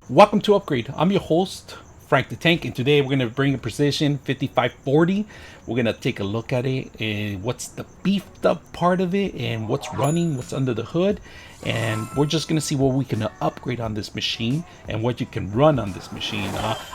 Welcome to Upgrade. I'm your host, Frank the Tank, and today we're going to bring a Precision 5540. We're going to take a look at it and what's the beefed up part of it and what's running, what's under the hood. And we're just going to see what we can upgrade on this machine and what you can run on this machine.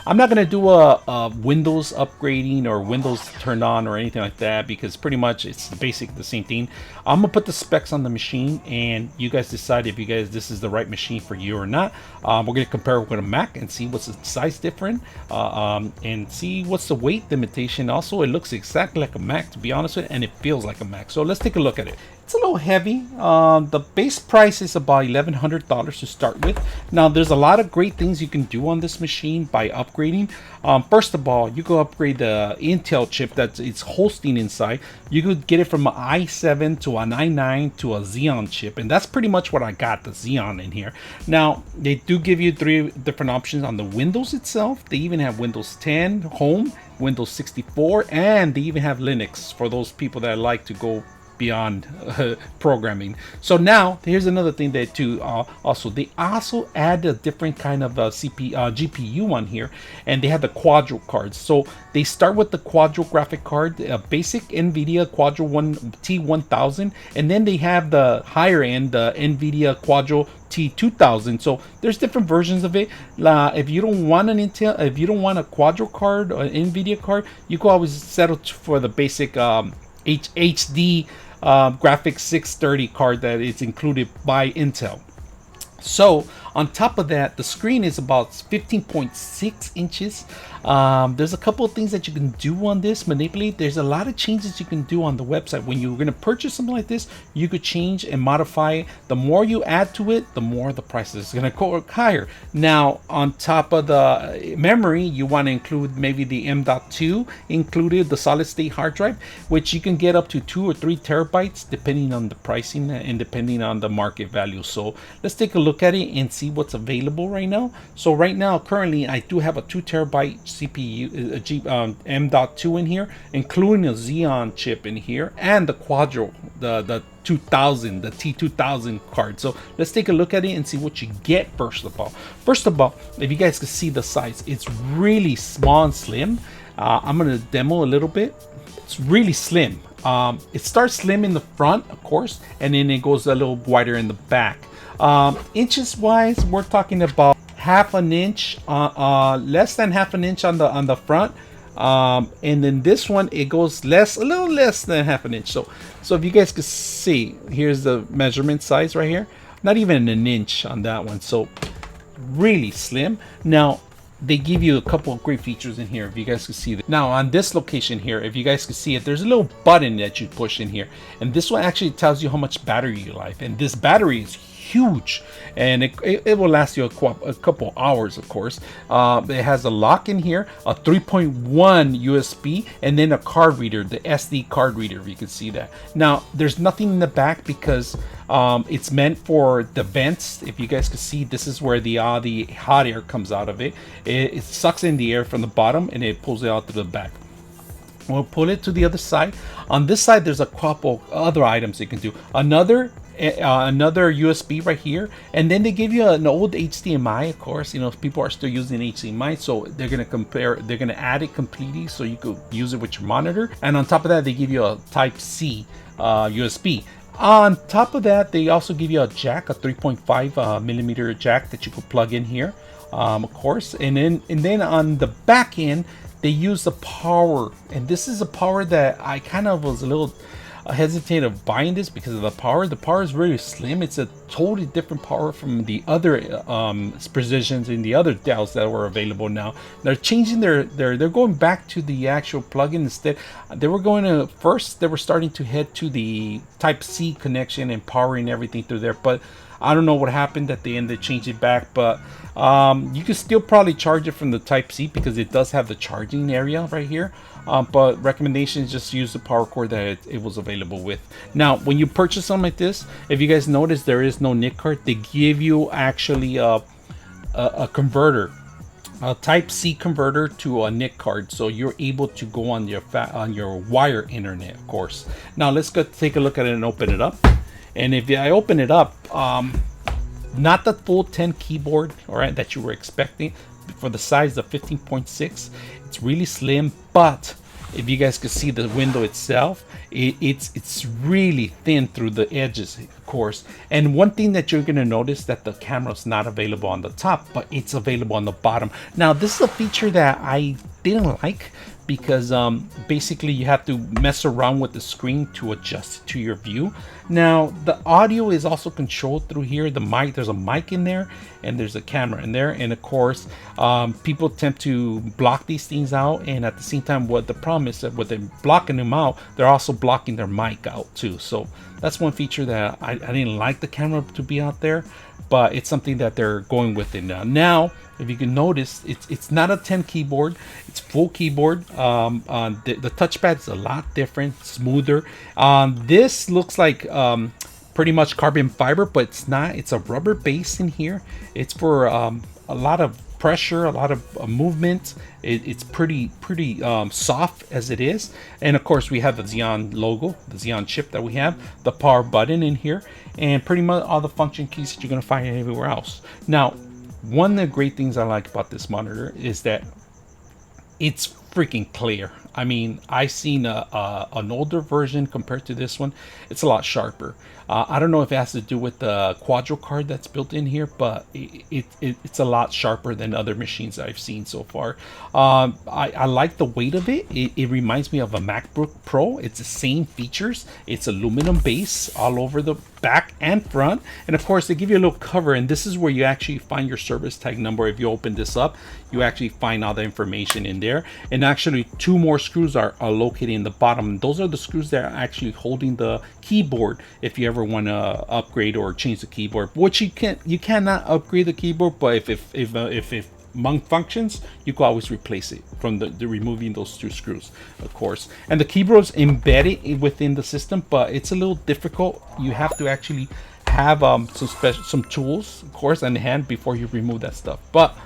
I'm not going to do a Windows upgrading or Windows turned on or anything like that, because pretty much it's the same thing. I'm going to put the specs on the machine and you guys decide if this is the right machine for you or not. We're going to compare it with a Mac and see what's the size different and see what's the weight limitation. Also, it looks exactly like a Mac, to be honest with you, and it feels like a Mac. So let's take a look at it. It's a little heavy. The base price is about $1,100 to start with. Now, there's a lot of great things you can do on this machine by upgrading. First of all, you go upgrade the Intel chip that it's hosting inside. You could get it from an i7 to an i9 to a Xeon chip, and that's pretty much what I got, the Xeon in here. Now, they do give you 3 different options on the Windows itself. They even have Windows 10 Home, Windows 64, and they even have Linux for those people that like to go beyond programming. So now here's another thing that they also add a different kind of GPU on here, and they have the Quadro cards. So they start with the Quadro graphic card, a basic NVIDIA Quadro T1000, and then they have the higher end, the NVIDIA Quadro T2000. So there's different versions of it. If you don't want an Intel, if you don't want a Quadro card or an NVIDIA card, you can always settle for the basic HD graphics 630 card that is included by Intel. So on top of that, the screen is about 15.6 inches. There's a couple of things that you can do on this, manipulate. There's a lot of changes you can do on the website. When you're going to purchase something like this, you could change and modify it. The more you add to it, the more the price is going to go higher. Now, on top of the memory, you want to include maybe the M.2 included, the solid state hard drive, which you can get up to 2 or 3 terabytes depending on the pricing and depending on the market value. So let's take a look at it and see what's available right now. So right now, currently, I do have a 2 terabyte CPU M.2 in here, including a Xeon chip in here and the Quadro, the 2000, the T2000 card. So let's take a look at it and see what you get. First of all, if you guys can see the size, it's really small and slim. I'm gonna demo a little bit. It's really slim. It starts slim in the front, of course, and then it goes a little wider in the back. Inches wise, we're talking about half an inch, less than half an inch on the front, and then this one it goes a little less than half an inch. So if you guys can see, here's the measurement size right here, not even an inch on that one. So really slim. Now they give you a couple of great features in here, if you guys can see that. Now on this location here, if you guys can see it, there's a little button that you push in here, and this one actually tells you how much battery you like. And this battery is huge, and it will last you a couple hours, of course. It has a lock in here, a 3.1 USB, and then a card reader, the SD card reader, if you can see that. Now there's nothing in the back because it's meant for the vents. If you guys can see, this is where the hot air comes out of it. It sucks in the air from the bottom and it pulls it out to the back. We'll pull it to the other side. On this side, there's a couple other items you can do. Another USB right here, and then they give you an old HDMI. Of course, you know, people are still using HDMI, so they're gonna add it completely so you could use it with your monitor. And on top of that, they give you a Type C USB. On top of that, they also give you a jack, a 3.5 millimeter jack that you could plug in here, of course. And then on the back end, they use the power, and this is a power that I kind of was a little hesitate of buying this because of the power. The power is really slim. It's a totally different power from the other Precisions and the other Dells that were available now. They're changing they're going back to the actual plug-in instead. They were starting to head to the Type C connection and powering everything through there, but I don't know what happened at the end. They changed it back, but you can still probably charge it from the Type C because it does have the charging area right here. But recommendation is just use the power cord that it was available with. Now, when you purchase something like this, if you guys notice, there is no NIC card. They give you actually a converter, a Type C converter to a NIC card, so you're able to go on your wire internet, of course. Now let's go take a look at it and open it up. And if I open it up, not the full 10 keyboard, all right, that you were expecting for the size of 15.6. It's really slim, but if you guys could see the window itself, it's really thin through the edges, of course. And one thing that you're going to notice, that the camera's not available on the top, but it's available on the bottom. Now, this is a feature that I didn't like, because basically you have to mess around with the screen to adjust it to your view. Now, the audio is also controlled through here. The mic, there's a mic in there, and there's a camera in there. And of course, people tend to block these things out, and at the same time, what the problem is that when they're blocking them out, they're also blocking their mic out too. So that's one feature that I didn't like the camera to be out there, but it's something that they're going with it now. Now, if you can notice, it's not a 10 keyboard, it's full keyboard. The touchpad is a lot different, smoother. This looks like pretty much carbon fiber, but it's not. It's a rubber base in here. It's for a lot of pressure, a lot of movement. It's pretty soft as it is. And of course, we have the Xeon logo, the Xeon chip that we have, the power button in here, and pretty much all the function keys that you're going to find everywhere else. Now, one of the great things I like about this monitor is that it's freaking clear. I mean, I've seen an older version compared to this one. It's a lot sharper. I don't know if it has to do with the Quadro card that's built in here, but it's a lot sharper than other machines I've seen so far. I like the weight of it. It reminds me of a MacBook Pro. It's the same features. It's aluminum base all over the back and front, and of course they give you a little cover, and this is where you actually find your service tag number. If you open this up, you actually find all the information in there, and actually 2 more screws are located in the bottom. Those are the screws that are actually holding the keyboard if you ever want to upgrade or change the keyboard, which you cannot upgrade the keyboard, but if among functions, you can always replace it from the removing those 2 screws, of course. And the keyboard's embedded within the system, but it's a little difficult. You have to actually have some tools, of course, on hand before you remove that stuff. But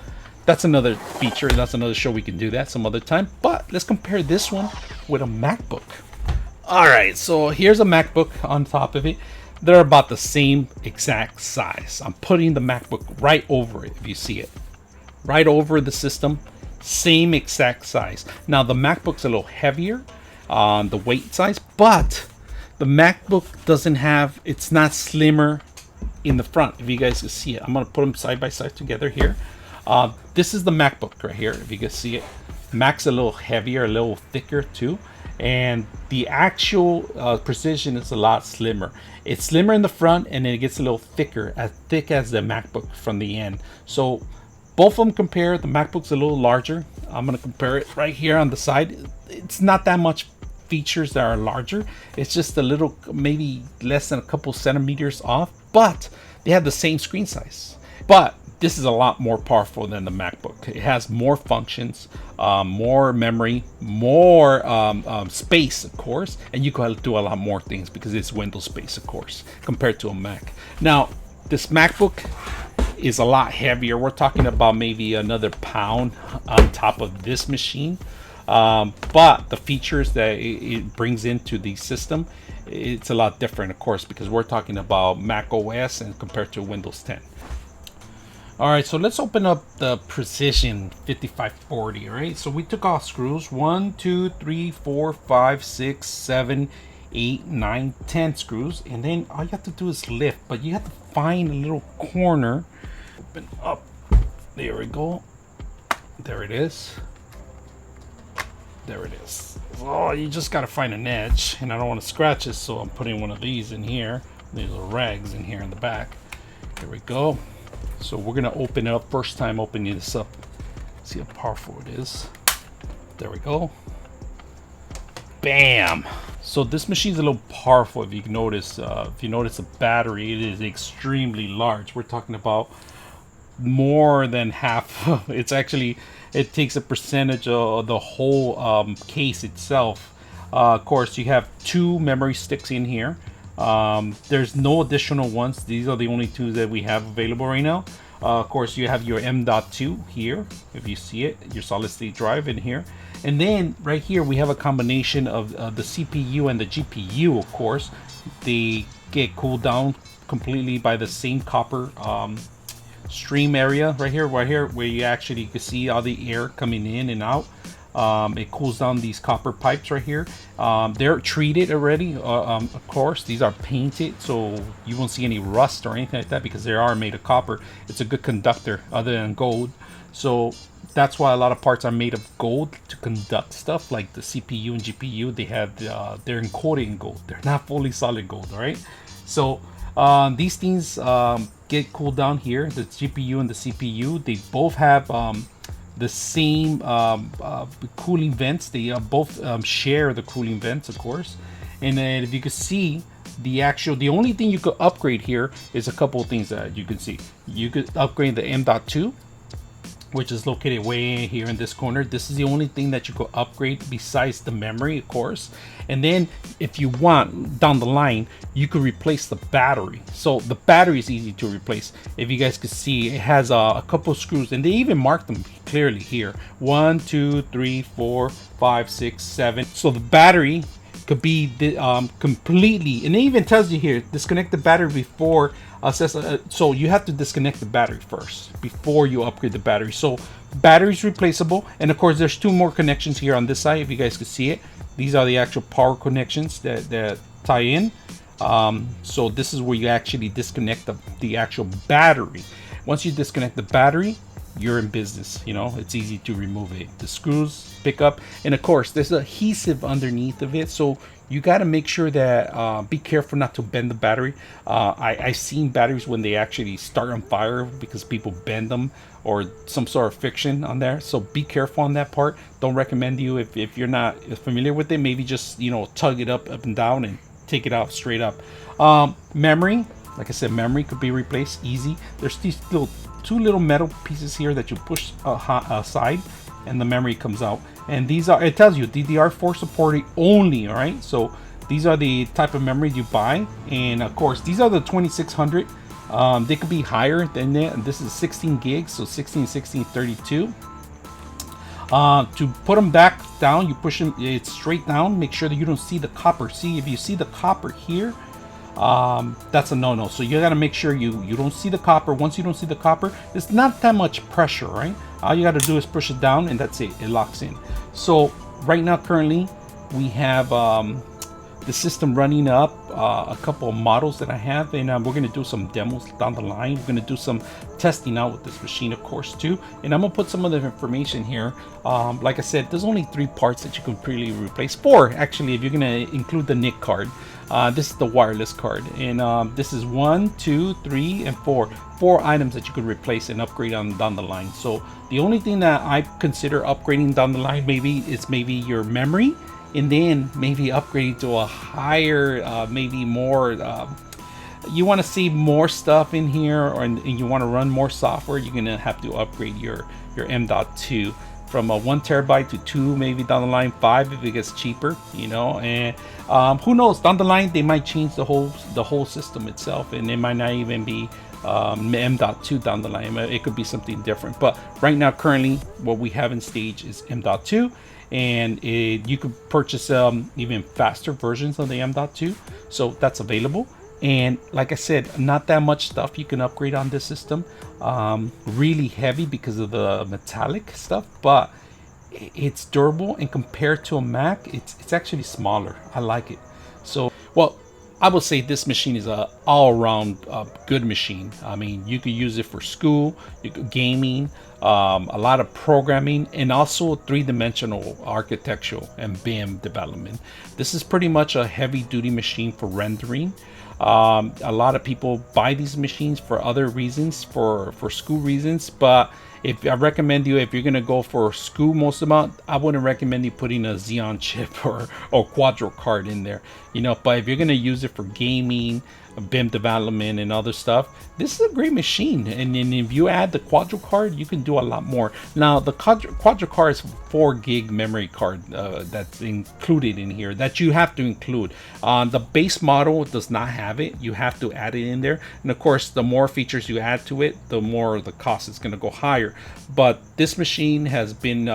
that's another feature. That's another show. We can do that some other time. But let's compare this one with a MacBook. All right, so here's a MacBook on top of it. They're about the same exact size. I'm putting the MacBook right over it, if you see it. Right over the system, same exact size. Now the MacBook's a little heavier on the weight size, but the MacBook doesn't have, it's not slimmer in the front. If you guys can see it, I'm gonna put them side by side together here. This is the MacBook right here, if you can see it. Mac's a little heavier, a little thicker too, and the actual precision is a lot slimmer. It's slimmer in the front, and then it gets a little thicker, as thick as the MacBook from the end. So both of them compare. The MacBook's a little larger. I'm going to compare it right here on the side. It's not that much features that are larger. It's just a little, maybe less than a couple centimeters off, but they have the same screen size. But this is a lot more powerful than the MacBook. It has more functions, more memory, more space, of course, and you can do a lot more things because it's Windows space, of course, compared to a Mac. Now, this MacBook is a lot heavier. We're talking about maybe another pound on top of this machine, but the features that it brings into the system, it's a lot different, of course, because we're talking about Mac OS and compared to Windows 10. All right, so let's open up the Precision 5540. All right, so we took off screws 1, 2, 3, 4, 5, 6, 7, 8, 9, 10 screws, and then all you have to do is lift, but you have to find a little corner. Open up. There we go. There it is. There it is. Oh, you just gotta find an edge, and I don't want to scratch it, so I'm putting one of these in here. These are rags in here in the back. There we go. So we're gonna open it up. First time opening this up. See how powerful it is. There we go. Bam. So this machine's a little powerful. If you notice the battery, it is extremely large. We're talking about more than half. It's actually, it takes a percentage of the whole case itself. Of course, you have 2 memory sticks in here. There's no additional ones. These are the only 2 that we have available right now. Of course, you have your M.2 here, if you see it, your solid state drive in here. And then right here, we have a combination of the CPU and the GPU, of course. They get cooled down completely by the same copper stream area right here, where you actually can see all the air coming in and out. It cools down these copper pipes right here. They're treated already, of course. These are painted, so you won't see any rust or anything like that because they are made of copper. It's a good conductor other than gold. So that's why a lot of parts are made of gold to conduct stuff, like the CPU and GPU. They have they're encoded in gold. They're not fully solid gold, all right? So these things get cooled down here. The GPU and the CPU, they both have the same cooling vents. They both share the cooling vents, of course. And then if you can see the only thing you could upgrade here is a couple of things that you can see. You could upgrade the M.2, which is located way here in this corner. This is the only thing that you could upgrade besides the memory, of course. And then if you want, down the line, you could replace the battery. So the battery is easy to replace. If you guys could see, it has a couple of screws, and they even marked them clearly here. 1, 2, 3, 4, 5, 6, 7. So the battery could be completely, and it even tells you here, disconnect the battery before so you have to disconnect the battery first before you upgrade the battery. So battery's replaceable, and of course there's two more connections here on this side if you guys can see it. These are the actual power connections that tie in. So this is where you actually disconnect the actual battery. Once you disconnect the battery, you're in business. You know, it's easy to remove it. The screws pick up, and of course there's adhesive underneath of it, so you got to make sure that be careful not to bend the battery. I've seen batteries when they actually start on fire because people bend them or some sort of friction on there, so be careful on that part. Don't recommend you, if you're not familiar with it, maybe just, you know, tug it up and down and take it out straight up. Memory, like I said, memory could be replaced easy. There's these two little metal pieces here that you push aside, and the memory comes out. And these are, it tells you DDR4 supported only, all right? So these are the type of memory you buy. And of course, these are the 2600. They could be higher than that. This is 16 gigs, so 16, 16, 32. To put them back down, you push them, it's straight down. Make sure that you don't see the copper. See, if you see the copper here, that's a no-no. So you got to make sure you don't see the copper. Once you don't see the copper, it's not that much pressure, right? All you got to do is push it down, and that's it. It locks in. So right now, currently, we have the system running up, a couple of models that I have, and we're going to do some demos down the line. We're going to do some testing out with this machine, of course, too. And I'm going to put some of the information here. Like I said, there's only 3 parts that you can completely replace. 4, actually, if you're going to include the NIC card. This is the wireless card, and this is 1, 2, 3, and 4 items that you could replace and upgrade on down the line. So the only thing that I consider upgrading down the line maybe your memory, and then maybe upgrade to a higher, maybe more. You want to see more stuff in here, and you want to run more software. You're gonna have to upgrade your M.2 from a 1 terabyte to 2, maybe down the line 5 if it gets cheaper, you know. And who knows, down the line they might change the whole system itself, and it might not even be M.2 down the line. It could be something different, but right now currently what we have in stage is M.2, and you could purchase even faster versions of the M.2, so that's available. And like I said, not that much stuff you can upgrade on this system. Really heavy because of the metallic stuff, but it's durable, and compared to a Mac, it's actually smaller. I like it. So, well, I would say this machine is a all-around good machine. I mean, you could use it for school, gaming, a lot of programming, and also 3-dimensional architectural and BIM development. This is pretty much a heavy-duty machine for rendering. A lot of people buy these machines for other reasons, for school reasons, but if I recommend you, if you're gonna go for school most amount, I wouldn't recommend you putting a Xeon chip or Quadro card in there, you know. But if you're gonna use it for gaming, BIM development, and other stuff, this is a great machine. And then if you add the Quadro card, you can do a lot more. Now the Quadro card is 4 gig memory card that's included in here, that you have to include. The base model does not have it. You have to add it in there, and of course the more features you add to it, the more the cost is going to go higher. But this machine has been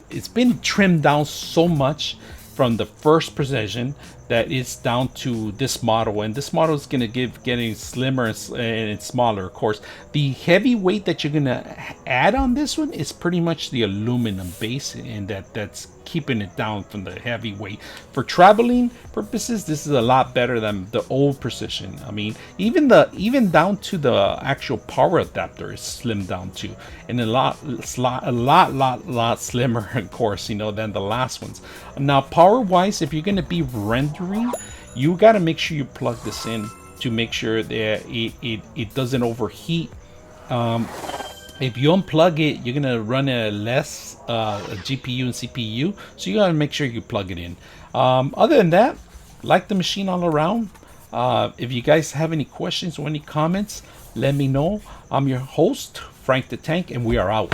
it's been trimmed down so much from the first precision that is down to this model, and this model is going to getting slimmer and smaller. Of course, the heavy weight that you're going to add on this one is pretty much the aluminum base, and that's keeping it down from the heavy weight. For traveling purposes, this is a lot better than the old Precision. I mean, even down to the actual power adapter is slimmed down too, and a lot slimmer, of course, you know, than the last ones. Now, power wise, if you're going to be rendering, you got to make sure you plug this in to make sure that it doesn't overheat. If you unplug it, you're gonna run a less GPU and CPU, so you gotta make sure you plug it in. Other than that, like the machine all around. If you guys have any questions or any comments, let me know. I'm your host, Frank the Tank, and we are out.